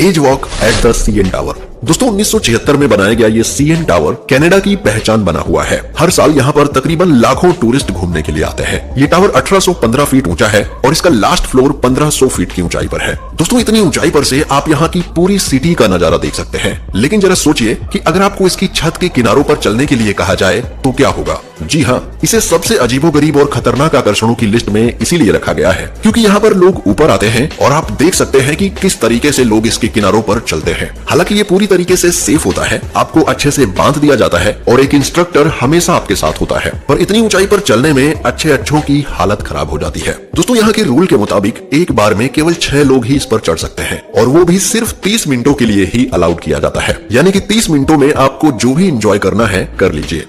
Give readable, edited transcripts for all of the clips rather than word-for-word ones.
As walk at the CN Tower. दोस्तों 1976 में बनाया गया ये सीएन टावर कनाडा की पहचान बना हुआ है। हर साल यहाँ पर तकरीबन लाखों टूरिस्ट घूमने के लिए आते हैं। ये टावर 1815 फीट ऊंचा है और इसका लास्ट फ्लोर 1500 फीट की ऊंचाई पर है। दोस्तों इतनी ऊंचाई पर से आप यहाँ की पूरी सिटी का नजारा देख सकते हैं। लेकिन जरा सोचिए कि अगर आपको इसकी छत के किनारों पर चलने के लिए कहा जाए तो क्या होगा। जी हाँ, इसे सबसे अजीबोगरीब और खतरनाक आकर्षणों की लिस्ट में इसीलिए रखा गया है क्योंकि यहाँ पर लोग ऊपर आते हैं और आप देख सकते हैं कि किस तरीके से लोग इसके किनारों पर चलते हैं। हालांकि ये पूरी तरीके से सेफ होता है, आपको अच्छे से बांध दिया जाता है और एक इंस्ट्रक्टर हमेशा आपके साथ होता है। पर इतनी ऊंचाई पर चलने में अच्छों की हालत खराब हो जाती है। दोस्तों यहाँ के रूल के मुताबिक एक बार में केवल 6 लोग ही इस पर चढ़ सकते हैं और वो भी सिर्फ 30 मिनटों के लिए ही अलाउड किया जाता है। यानी कि 30 मिनटों में आपको जो भी एंजॉय करना है कर लीजिए।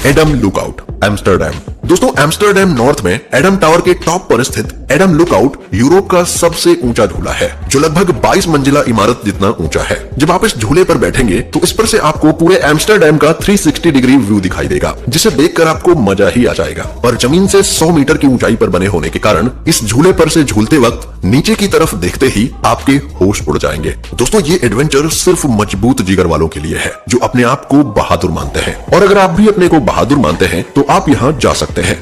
Adam lookout, Amsterdam. दोस्तों एम्स्टर्डम नॉर्थ में एडम टावर के टॉप पर स्थित एडम लुकआउट यूरोप का सबसे ऊंचा झूला है जो लगभग 22 मंजिला इमारत जितना ऊंचा है। जब आप इस झूले पर बैठेंगे तो इस पर से आपको पूरे एम्स्टर्डम का 360 डिग्री व्यू दिखाई देगा जिसे देखकर आपको मजा ही आ जाएगा। पर जमीन से 100 मीटर की ऊंचाई पर बने होने के कारण इस झूले पर से झूलते वक्त नीचे की तरफ देखते ही आपके होश उड़ जाएंगे। दोस्तों ये एडवेंचर सिर्फ मजबूत जिगर वालों के लिए है जो अपने आप को बहादुर मानते हैं और अगर आप भी अपने को बहादुर मानते हैं तो आप यहाँ जा सकते हैं।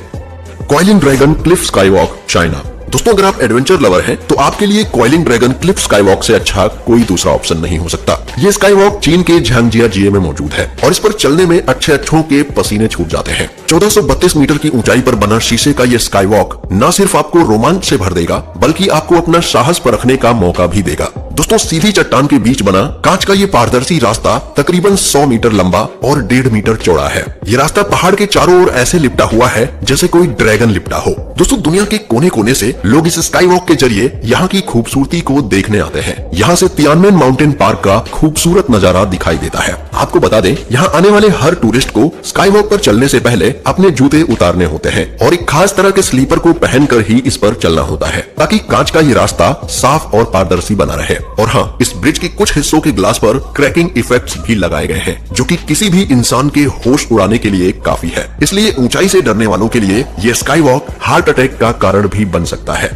Coiling dragon Cliff skywalk, China. दोस्तों अगर आप एडवेंचर लवर हैं तो आपके लिए कॉइलिंग ड्रैगन क्लिफ स्काईवॉक से अच्छा कोई दूसरा ऑप्शन नहीं हो सकता। ये स्काईवॉक चीन के झांगजियाजिए में मौजूद है और इस पर चलने में अच्छों के पसीने छूट जाते हैं। 1432 मीटर की ऊंचाई पर बना शीशे का ये स्काईवॉक न सिर्फ आपको रोमांच से भर देगा बल्कि आपको अपना साहस परखने का मौका भी देगा। दोस्तों सीधी चट्टान के बीच बना कांच का ये पारदर्शी रास्ता तकरीबन 100 मीटर लंबा और 1.5 मीटर चौड़ा है। ये रास्ता पहाड़ के चारों ओर ऐसे लिपटा हुआ है जैसे कोई ड्रैगन लिपटा हो। दोस्तों दुनिया के कोने कोने से लोग इस स्काई वॉक के जरिए यहाँ की खूबसूरती को देखने आते हैं। यहाँ से तियानमेन माउंटेन पार्क का खूबसूरत नजारा दिखाई देता है। आपको बता दें यहाँ आने वाले हर टूरिस्ट को स्काई वॉक पर चलने से पहले अपने जूते उतारने होते हैं और एक खास तरह के स्लीपर को पहनकर ही इस पर चलना होता है ताकि कांच का ये रास्ता साफ और पारदर्शी बना रहे। और हाँ, इस ब्रिज के कुछ हिस्सों के ग्लास पर क्रैकिंग इफेक्ट्स भी लगाए गए हैं जो कि किसी भी इंसान के होश उड़ाने के लिए काफी है। इसलिए ऊंचाई से डरने वालों के लिए ये स्काई वॉक हार्ट अटैक का कारण भी बन सकता है।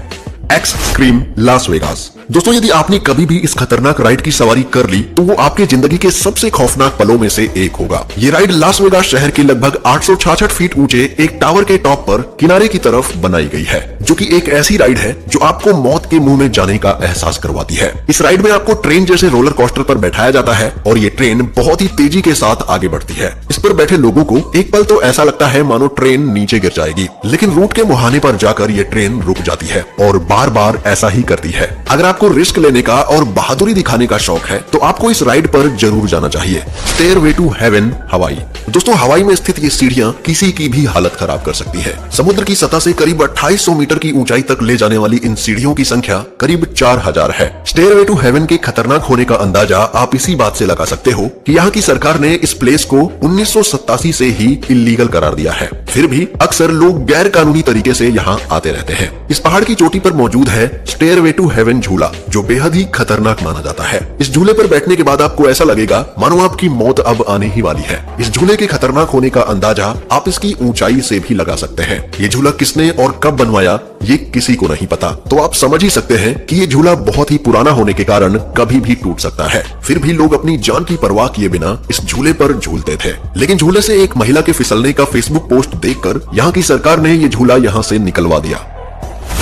X scream Las Vegas. दोस्तों यदि आपने कभी भी इस खतरनाक राइड की सवारी कर ली तो वो आपके जिंदगी के सबसे खौफनाक पलों में से एक होगा। ये राइड लास वेगास शहर के लगभग 866 फीट ऊंचे एक टावर के टॉप पर किनारे की तरफ बनाई गई है जो कि एक ऐसी राइड है जो आपको मौत के मुंह में जाने का एहसास करवाती है। इस राइड में आपको ट्रेन जैसे रोलर कोस्टर पर बैठाया जाता है और ये ट्रेन बहुत ही तेजी के साथ आगे बढ़ती है। इस पर बैठे लोगों को एक पल तो ऐसा लगता है मानो ट्रेन नीचे गिर जाएगी, लेकिन रूट के मुहाने पर जाकर ये ट्रेन रुक जाती है और बार बार ऐसा ही करती है। अगर आपको रिस्क लेने का और बहादुरी दिखाने का शौक है तो आपको इस राइड पर जरूर जाना चाहिए। स्टेयरवे टू हेवन, हवाई। दोस्तों हवाई में स्थित ये सीढ़ियां किसी की भी हालत खराब कर सकती है। समुद्र की सतह से करीब 2800 मीटर की ऊंचाई तक ले जाने वाली इन सीढ़ियों की संख्या करीब 4000 है। स्टेयरवे टू हेवन के खतरनाक होने का अंदाजा आप इसी बात से लगा सकते हो कि यहाँ की सरकार ने इस प्लेस को 1987 से ही इल्लीगल करार दिया है। फिर भी अक्सर लोग गैर कानूनी तरीके से यहाँ आते रहते हैं। इस पहाड़ की चोटी पर मौजूद है स्टेयरवे टू हेवन झूला जो बेहद ही खतरनाक माना जाता है। इस झूले पर बैठने के बाद आपको ऐसा लगेगा मानो आपकी मौत अब आने ही वाली है। इस झूले के खतरनाक होने का अंदाजा आप इसकी ऊंचाई से भी लगा सकते हैं। ये झूला किसने और कब बनवाया ये किसी को नहीं पता, तो आप समझ ही सकते हैं कि ये झूला बहुत ही पुराना होने के कारण कभी भी टूट सकता है। फिर भी लोग अपनी जान की परवाह किए बिना इस झूले पर झूलते थे। लेकिन झूले से एक महिला के फिसलने का फेसबुक पोस्ट देखकर यहाँ की सरकार ने ये झूला यहाँ से निकलवा दिया।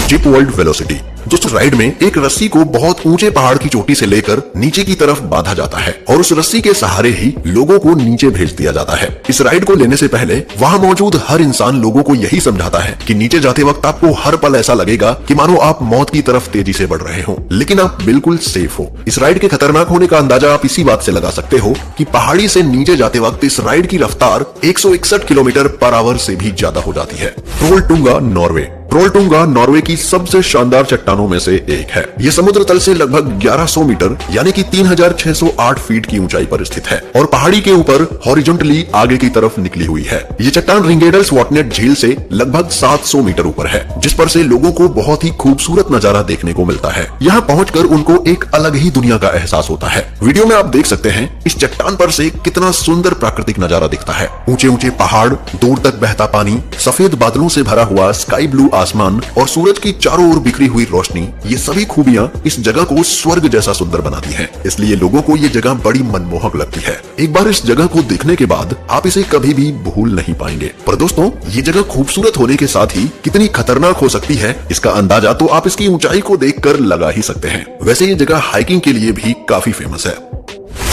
Zip world velocity. दोस्तों राइड में एक रस्सी को बहुत ऊंचे पहाड़ की चोटी से लेकर नीचे की तरफ बांधा जाता है और उस रस्सी के सहारे ही लोगों को नीचे भेज दिया जाता है। इस राइड को लेने से पहले वहां मौजूद हर इंसान लोगों को यही समझाता है कि नीचे जाते वक्त आपको हर पल ऐसा लगेगा कि मानो आप मौत की तरफ तेजी से बढ़ रहे हो, लेकिन आप बिल्कुल सेफ हो। इस राइड के खतरनाक होने का अंदाजा आप इसी बात से लगा सकते हो कि पहाड़ी से नीचे जाते वक्त इस राइड की रफ्तार 161 किलोमीटर पर आवर से भी ज्यादा हो जाती है। ट्रोलटुंगा, नॉर्वे। ट्रोलटुंगा नॉर्वे की सबसे शानदार चट्टानों में से एक है। ये समुद्र तल से लगभग 1100 मीटर यानी कि 3608 फीट की ऊंचाई पर स्थित है और पहाड़ी के ऊपर हॉरिजॉन्टली आगे की तरफ निकली हुई है। ये चट्टान रिंगेडल्स वॉटनेट झील से लगभग 700 मीटर ऊपर है, जिस पर से लोगों को बहुत ही खूबसूरत नजारा देखने को मिलता है। यहाँ पहुंचकर उनको एक अलग ही दुनिया का एहसास होता है। वीडियो में आप देख सकते हैं इस चट्टान पर से कितना सुंदर प्राकृतिक नजारा दिखता है। ऊंचे ऊंचे पहाड़, दूर तक बहता पानी, सफेद बादलों से भरा हुआ स्काई ब्लू आसमान और सूरज की चारों ओर बिखरी हुई रोशनी, ये सभी खूबियां इस जगह को स्वर्ग जैसा सुंदर बनाती हैं। इसलिए लोगों को ये जगह बड़ी मनमोहक लगती है। एक बार इस जगह को देखने के बाद आप इसे कभी भी भूल नहीं पाएंगे। पर दोस्तों, ये जगह खूबसूरत होने के साथ ही कितनी खतरनाक हो सकती है, इसका अंदाजा तो आप इसकी ऊंचाई को देखकर लगा ही सकते हैं। वैसे ये जगह हाइकिंग के लिए भी काफी फेमस है।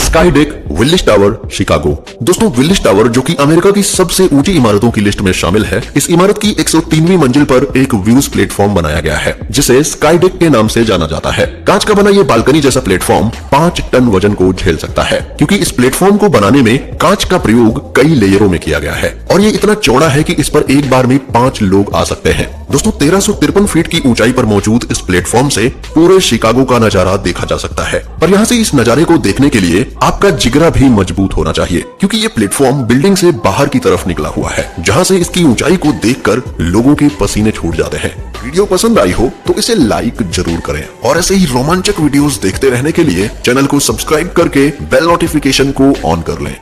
Sky deck Willis tower, Chicago. दोस्तों, विलिस टावर जो कि अमेरिका की सबसे ऊंची इमारतों की लिस्ट में शामिल है, इस इमारत की 103वीं मंजिल पर एक व्यूज प्लेटफॉर्म बनाया गया है जिसे स्काई डेक के नाम से जाना जाता है। कांच का बना ये बालकनी जैसा प्लेटफॉर्म 5 टन वजन को झेल सकता है, क्योंकि इस प्लेटफॉर्म को बनाने में कांच का प्रयोग कई लेयरों में किया गया है और ये इतना चौड़ा है कि इस पर एक बार में 5 लोग आ सकते हैं। दोस्तों, 1353 फीट की ऊंचाई पर मौजूद इस प्लेटफॉर्म से पूरे शिकागो का नजारा देखा जा सकता है। पर यहाँ से इस नजारे को देखने के लिए आपका जिगरा भी मजबूत होना चाहिए, क्योंकि ये प्लेटफॉर्म बिल्डिंग से बाहर की तरफ निकला हुआ है, जहाँ से इसकी ऊंचाई को देखकर लोगों के पसीने छूट जाते हैं। वीडियो पसंद आई हो तो इसे लाइक जरूर करें और ऐसे ही रोमांचक वीडियोस देखते रहने के लिए चैनल को सब्सक्राइब करके बेल नोटिफिकेशन को ऑन कर लें।